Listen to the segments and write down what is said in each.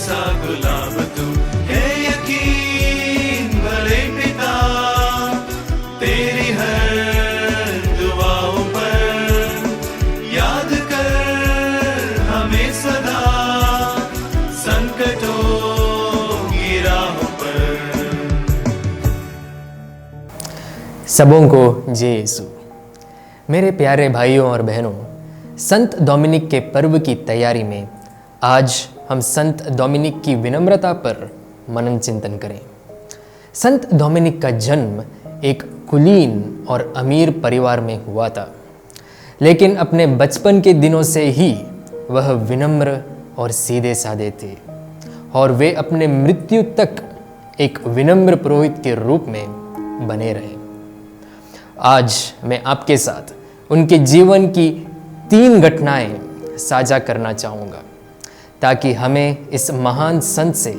सा गुलाब तू है यकीन बड़े पिता, तेरी हर दुआओं पर याद कर हमें सदा, संकटों की राहों पर। सबों को जय यीशु। मेरे प्यारे भाइयों और बहनों, संत डोमिनिक के पर्व की तैयारी में आज हम संत डोमिनिक की विनम्रता पर मनन चिंतन करें। संत डोमिनिक का जन्म एक कुलीन और अमीर परिवार में हुआ था, लेकिन अपने बचपन के दिनों से ही वह विनम्र और सीधे साधे थे और वे अपने मृत्यु तक एक विनम्र पुरोहित के रूप में बने रहे। आज मैं आपके साथ उनके जीवन की 3 घटनाएं साझा करना चाहूँगा, ताकि हमें इस महान संत से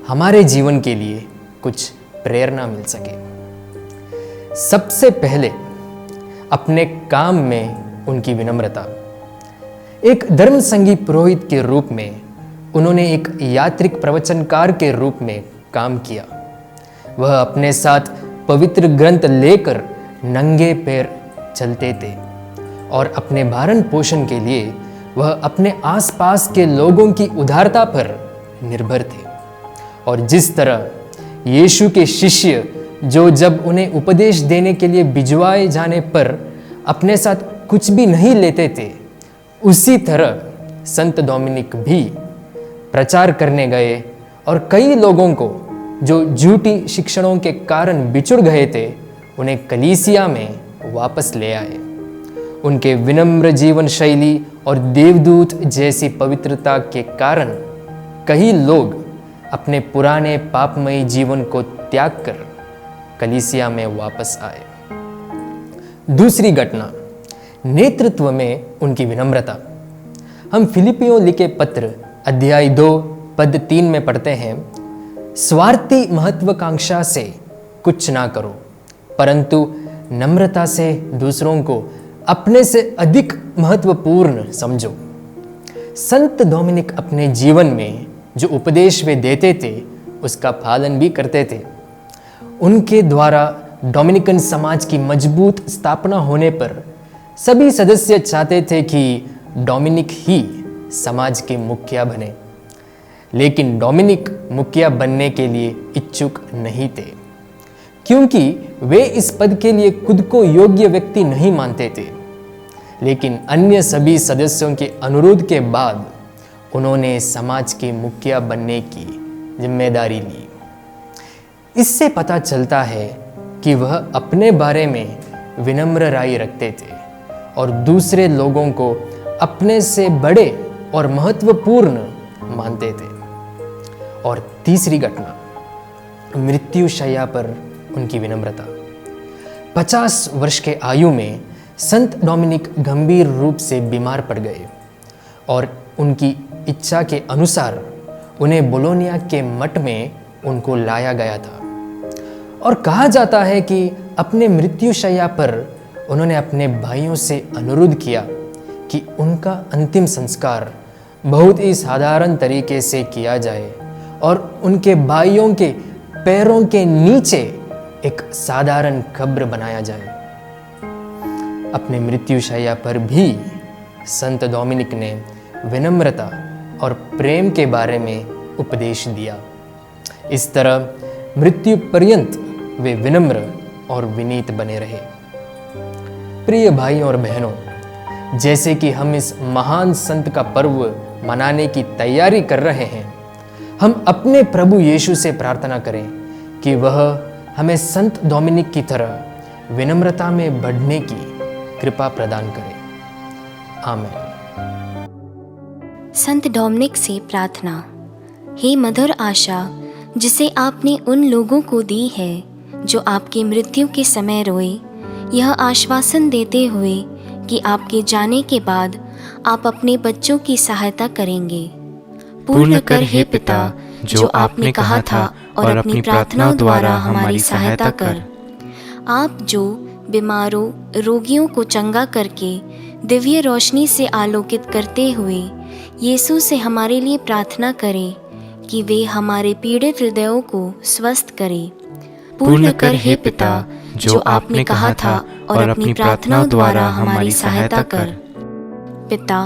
हमारे जीवन के लिए कुछ प्रेरणा मिल सके। सबसे पहले अपने काम में उनकी विनम्रता। एक धर्म संगी पुरोहित के रूप में उन्होंने एक यात्रिक प्रवचनकार के रूप में काम किया। वह अपने साथ पवित्र ग्रंथ लेकर नंगे पैर चलते थे और अपने भरण पोषण के लिए वह अपने आसपास के लोगों की उदारता पर निर्भर थे। और जिस तरह यीशु के शिष्य जो जब उन्हें उपदेश देने के लिए भिजवाए जाने पर अपने साथ कुछ भी नहीं लेते थे, उसी तरह संत डोमिनिक भी प्रचार करने गए और कई लोगों को जो झूठी शिक्षणों के कारण बिछुड़ गए थे, उन्हें कलीसिया में वापस ले आए। उनके विनम्र जीवन शैली और देवदूत जैसी पवित्रता के कारण कई लोग अपने पुराने पापमयी जीवन को त्याग कर कलीसिया में वापस आए। दूसरी घटना, नेतृत्व में उनकी विनम्रता। हम फिलिपियों लिखे पत्र अध्याय 2 पद 3 में पढ़ते हैं, स्वार्थी महत्वाकांक्षा से कुछ ना करो, परंतु नम्रता से दूसरों को अपने से अधिक महत्वपूर्ण समझो। संत डोमिनिक अपने जीवन में जो उपदेश वे देते थे उसका पालन भी करते थे। उनके द्वारा डोमिनिकन समाज की मजबूत स्थापना होने पर सभी सदस्य चाहते थे कि डोमिनिक ही समाज के मुखिया बने, लेकिन डोमिनिक मुखिया बनने के लिए इच्छुक नहीं थे, क्योंकि वे इस पद के लिए खुद को योग्य व्यक्ति नहीं मानते थे। लेकिन अन्य सभी सदस्यों के अनुरोध के बाद उन्होंने समाज के मुखिया बनने की जिम्मेदारी ली। इससे पता चलता है कि वह अपने बारे में विनम्र राय रखते थे और दूसरे लोगों को अपने से बड़े और महत्वपूर्ण मानते थे। और तीसरी घटना, मृत्यु शैया पर उनकी विनम्रता। 50 वर्ष के आयु में संत डोमिनिक गंभीर रूप से बीमार पड़ गए और उनकी इच्छा के अनुसार उन्हें बोलोनिया के मठ में उनको लाया गया था। और कहा जाता है कि अपने मृत्यु शैया पर उन्होंने अपने भाइयों से अनुरोध किया कि उनका अंतिम संस्कार बहुत ही साधारण तरीके से किया जाए और उनके भाइयों के पैरों के नीचे एक साधारण कब्र बनाया जाए। अपने मृत्यु शैया पर भी संत डोमिनिक ने विनम्रता और प्रेम के बारे में उपदेश दिया। इस तरह मृत्यु पर्यंत वे विनम्र और विनीत बने रहे। प्रिय भाइयों और बहनों, जैसे कि हम इस महान संत का पर्व मनाने की तैयारी कर रहे हैं, हम अपने प्रभु यीशु से प्रार्थना करें कि वह हमें संत डोमिनिक की तरह विनम्रता में बढ़ने की कृपा प्रदान करे। आमीन। संत डोमिनिक से प्रार्थना। हे मधुर आशा, जिसे आपने उन लोगों को दी है जो आपकी मृत्यु के समय रोए, यह आश्वासन देते हुए कि आपके जाने के बाद आप अपने बच्चों की सहायता करेंगे। पूर्ण कर हे पिता जो आपने कहा था और अपनी प्रार्थनाओं द्वारा हमारी सहायता कर। आप जो बीमारों रोगियों को चंगा करके दिव्य रोशनी से आलोकित करते हुए यीशु से हमारे लिए प्रार्थना करें कि वे हमारे पीड़ित हृदयों को स्वस्थ करे। पूर्ण कर हे पिता जो आपने कहा था, और अपनी प्रार्थनाओं द्वारा हमारी सहायता कर। पिता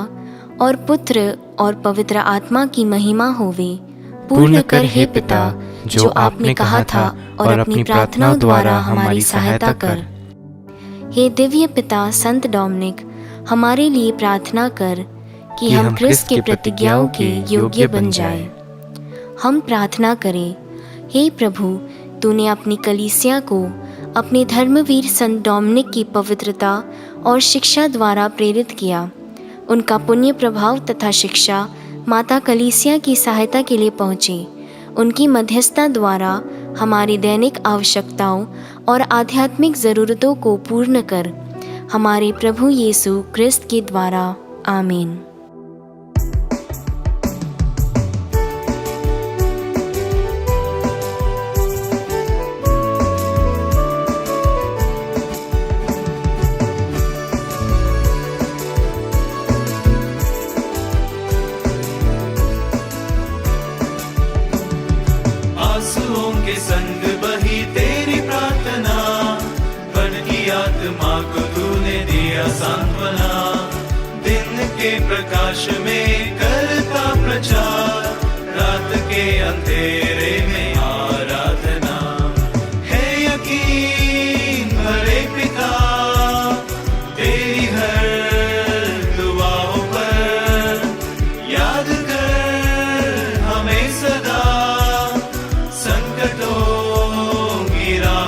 और पुत्र और पवित्र आत्मा की महिमा होवे। पूर्ण कर हे पिता जो आपने कहा था, और अपनी प्रार्थनाओं द्वारा हमारी सहायता कर। हे दिव्य पिता संत डोमिनिक, हमारे लिए प्रार्थना कर कि हम क्रिस्त के प्रतिज्ञाओं के योग्य बन जाए। हम प्रार्थना करें। हे प्रभु, तूने अपनी कलीसिया को अपने धर्मवीर संत डोमिनिक की पवित्रता और शिक्षा द्वारा प्रेरित किया। उनका पुण्य प्रभाव तथा शिक्षा माता कलीसिया की सहायता के लिए पहुँचे। उनकी मध्यस्थता द्वारा हमारी दैनिक आवश्यकताओं और आध्यात्मिक ज़रूरतों को पूर्ण कर। हमारे प्रभु यीशु क्रिस्त के द्वारा, आमीन। आंसुओं के संग बही तेरी प्रार्थना, बन की आत्मा को तूने दिया सांत्वना। दिन के प्रकाश में करता प्रचार, रात के अंधेरे में आराधना। है यकीन भरे पिता तेरी हर दुआओं पर, याद कर हमें सदा संकटों की राह